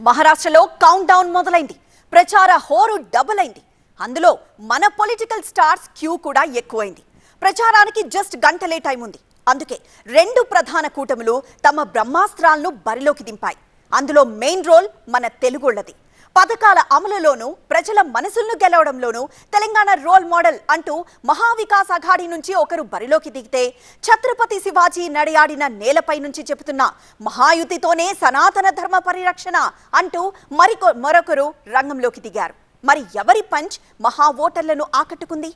మహారాష్ట్రలో count down మొదలైంది. ప్రచార హోరు డబుల్ అయింది. అందులో మన పొలిటికల్ స్టార్స్ క్యూ కూడా ఎక్కువైంది. ప్రచారానికి జస్ట్ గంటలే టైం ఉంది. అందుకే రెండు ప్రధాన కూటములు తమ బ్రహ్మాస్త్రాలను బరిలోకి దింపాయి. అందులో మెయిన్ రోల్ మన తెలుగోళ్లది. పథకాల అమలులోనూ ప్రజల మనసులను గెలవడంలోనూ తెలంగాణ రోల్ మోడల్ అంటూ మహావికాస్ అఘాడీ నుంచి ఒకరు బరిలోకి దిగితే, ఛత్రపతి శివాజీ నడియాడిన నేలపై నుంచి చెబుతున్న మహాయుతితోనే సనాతన ధర్మ పరిరక్షణ అంటూ మరొకరు రంగంలోకి దిగారు. మరి ఎవరి పంచ్ మహా ఓటర్లను ఆకట్టుకుంది?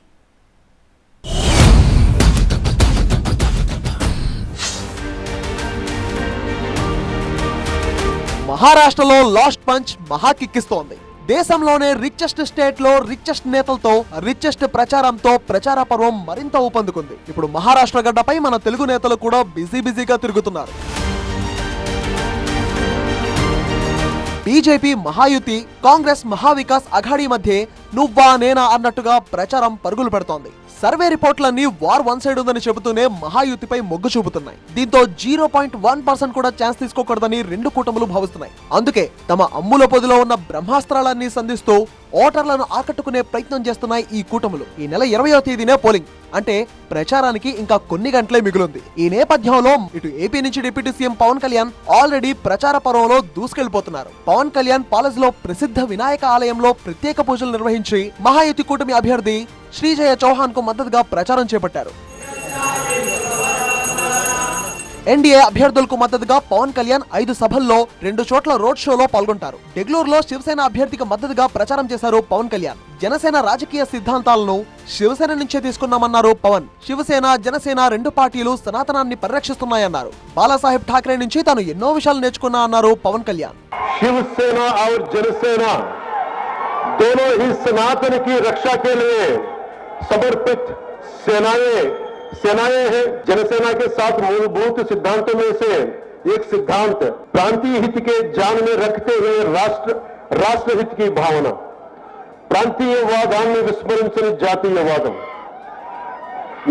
మహారాష్ట్రలో లాస్ట్ పంచ్ మహాకిక్కిస్తోంది. దేశంలోనే రిచెస్ట్ స్టేట్ లో రిచెస్ట్ నేతలతో రిచెస్ట్ ప్రచారంతో ప్రచార పర్వం మరింత ఊపందుకుంది. ఇప్పుడు మహారాష్ట్ర గడ్డపై మన తెలుగు నేతలు కూడా బిజీగా తిరుగుతున్నారు. బీజేపీ మహాయుతి, కాంగ్రెస్ మహావికాస్ అఘాడీ మధ్య నువ్వా నేనా అన్నట్టుగా ప్రచారం పరుగులు పెడుతోంది. సర్వే రిపోర్ట్లన్నీ వార్ వన్ సైడ్ ఉందని చెబుతూనే మహాయుతిపై మొగ్గు చూపుతున్నాయి. దీంతో 0.1% కూడా ఛాన్స్ తీసుకోకూడదని రెండు కూటములు భావిస్తున్నాయి. అందుకే తమ అమ్ముల పొదిలో ఉన్న బ్రహ్మాస్త్రాలన్నీ సంధిస్తూ ఓటర్లను ఆకట్టుకునే ప్రయత్నం చేస్తున్నాయి ఈ కూటములు. ఈ నెల 20వ తేదీనే పోలింగ్, అంటే ప్రచారానికి ఇంకా కొన్ని గంటలే మిగులుంది. ఈ నేపథ్యంలో ఇటు ఏపీ నుంచి deputy CM Pawan Kalyan already ప్రచార పర్వంలో దూసుకెళ్లిపోతున్నారు. పవన్ కళ్యాణ్ పాలజ్లో ప్రసిద్ధ వినాయక ఆలయంలో ప్రత్యేక పూజలు నిర్వహించి మహాయుతి కూటమి అభ్యర్థి శ్రీజయ చౌహాన్ కు మద్దతుగా ప్రచారం చేపట్టారు. ఎన్డీఏ అభ్యర్థులకు మద్దతుగా పవన్ కళ్యాణ్ 5 సభల్లో 2 చోట్ల రోడ్ షోలో పాల్గొంటారు. డెగ్లూరులో శివసేన అభ్యర్థికి మద్దతుగా ప్రచారం చేశారు పవన్ కళ్యాణ్. జనసేన రాజకీయ సిద్ధాంతాలను శివసేన నుంచే తీసుకున్నామన్నారు పవన్. శివసేన, జనసేన రెండు పార్టీలు సనాతనాన్ని పరిరక్షిస్తున్నాయన్నారు. బాలాసాహెబ్ ఠాక్రే నుంచి తాను ఎన్నో విషయాలు నేర్చుకున్నా అన్నారు పవన్ కళ్యాణ్. शिवसेना और जनसेना दोनों ही सनातन की रक्षा के लिए समर्पित सेनाएं हैं। जनसेना के साथ मूलभूत सिद्धांतों में से एक सिद्धांत प्रांतीय हित के ध्यान में रखते हुए राष्ट्र हित की भावना, प्रांतीयवादाన్ని విస్మరించిన జాతీయవాదం.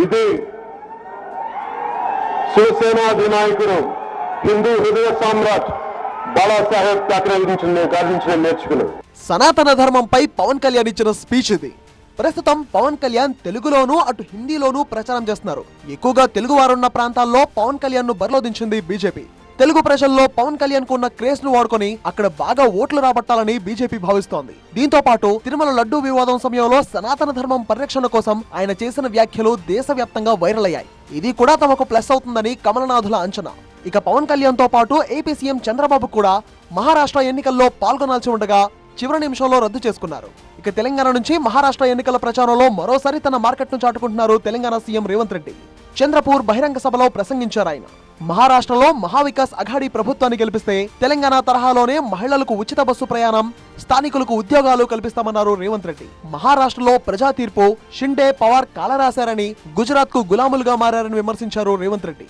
ఇది శివసేన అధినాయకుడు హిందూ హృదయ సామ్రాట్ బాలాసాహెబ్ ఠాక్రే గావించిన నేర్చుకున్నాడు. సనాతన ధర్మంపై పవన్ కళ్యాణ్ ఇచ్చిన స్పీచ్ ఇది. ప్రస్తుతం పవన్ కళ్యాణ్ తెలుగులోనూ అటు హిందీలోనూ ప్రచారం చేస్తున్నారు. ఎక్కువగా తెలుగు వారున్న ప్రాంతాల్లో పవన్ కళ్యాణ్ ను బరిలో దించింది బీజేపీ. తెలుగు ప్రజల్లో పవన్ కళ్యాణ్ కు ఉన్న క్రేజ్ ను వాడుకొని అక్కడ బాగా ఓట్లు రాబట్టాలని బీజేపీ భావిస్తోంది. దీంతో పాటు తిరుమల లడ్డూ వివాదం సమయంలో సనాతన ధర్మం పరిరక్షణ కోసం ఆయన చేసిన వ్యాఖ్యలు దేశవ్యాప్తంగా వైరల్ అయ్యాయి. ఇది కూడా తమకు ప్లస్ అవుతుందని కమలనాథుల అంచనా. ఇక పవన్ కళ్యాణ్ తో పాటు ఏపీ సీఎం చంద్రబాబు కూడా మహారాష్ట్ర ఎన్నికల్లో పాల్గొనాల్సి ఉండగా చివరి నిమిషంలో రద్దు చేసుకున్నారు. ఇక తెలంగాణ నుంచి మహారాష్ట్ర ఎన్నికల ప్రచారంలో మరోసారి తన మార్కెట్ ను చాటుకుంటున్నారు తెలంగాణ సీఎం రేవంత్ రెడ్డి. చంద్రపూర్ బహిరంగ సభలో ప్రసంగించారు ఆయన. మహారాష్ట్రలో మహావికాస్ అఘాడీ ప్రభుత్వాన్ని గెలిపిస్తే తెలంగాణ తరహాలోనే మహిళలకు ఉచిత బస్సు ప్రయాణం, స్థానికులకు ఉద్యోగాలు కల్పిస్తామన్నారు రేవంత్ రెడ్డి. మహారాష్ట్రలో ప్రజా తీర్పు షిండే, పవార్ కాలరాశారని, గుజరాత్ కు గులాములుగా మారారని విమర్శించారు రేవంత్ రెడ్డి.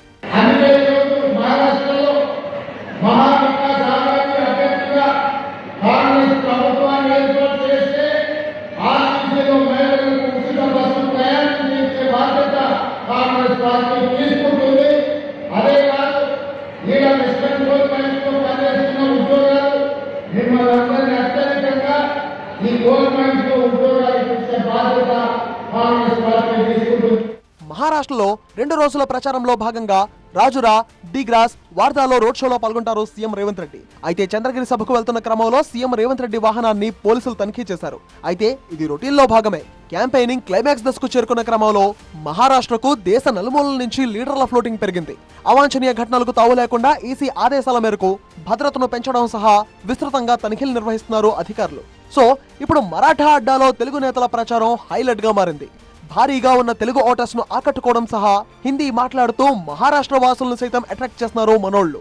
మహారాష్ట్రలో 2 రోజుల ప్రచారంలో భాగంగా రాజురా, డిగ్రాస్, వార్దాలో రోడ్ షోలో పాల్గొంటారు సీఎం రేవంత్ రెడ్డి. అయితే చంద్రగిరి సభకు వెళ్తున్న క్రమంలో సీఎం రేవంత్ రెడ్డి వాహనాన్ని పోలీసులు తనిఖీ చేశారు. అయితే ఇది రొటీన్ లో భాగమే. క్యాంపెయినింగ్ క్లైమాక్స్ దశకు చేరుకున్న క్రమంలో మహారాష్ట్రకు దేశ నలుమూలల నుంచి లీడర్ల ఫ్లోటింగ్ పెరిగింది. అవాంఛనీయ ఘటనలకు తావు లేకుండా ఈసీ ఆదేశాల మేరకు భద్రతను పెంచడం సహా విస్తృతంగా తనిఖీలు నిర్వహిస్తున్నారు అధికారులు. సో ఇప్పుడు మరాఠా అడ్డాలో తెలుగు నేతల ప్రచారం హైలైట్ గా మారింది. భారీగా ఉన్న తెలుగు ఓటర్స్ ను ఆకట్టుకోవడం సహా హిందీ మాట్లాడుతూ మహారాష్ట్ర వాసులను సైతం అట్రాక్ట్ చేస్తున్నారు మనోళ్లు.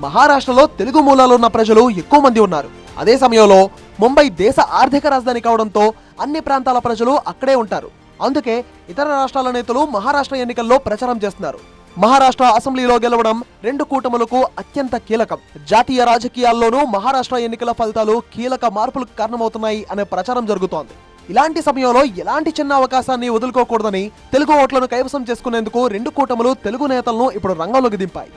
మహారాష్ట్రలో తెలుగు మూలాలున్న ప్రజలు ఎక్కువ మంది ఉన్నారు. అదే సమయంలో ముంబై దేశ ఆర్థిక రాజధాని కావడంతో అన్ని ప్రాంతాల ప్రజలు అక్కడే ఉంటారు. అందుకే ఇతర రాష్ట్రాల నేతలు మహారాష్ట్ర ఎన్నికల్లో ప్రచారం చేస్తున్నారు. మహారాష్ట్ర అసెంబ్లీలో గెలవడం రెండు కూటములకు అత్యంత కీలకం. జాతీయ రాజకీయాల్లోనూ మహారాష్ట్ర ఎన్నికల ఫలితాలు కీలక మార్పులకు కారణమవుతున్నాయి అనే ప్రచారం జరుగుతోంది. ఇలాంటి సమయంలో ఎలాంటి చిన్న అవకాశాన్ని వదులుకోకూడదని తెలుగు ఓట్లను కైవసం చేసుకునేందుకు రెండు కూటములు తెలుగు నేతలను ఇప్పుడు రంగంలోకి దింపాయి.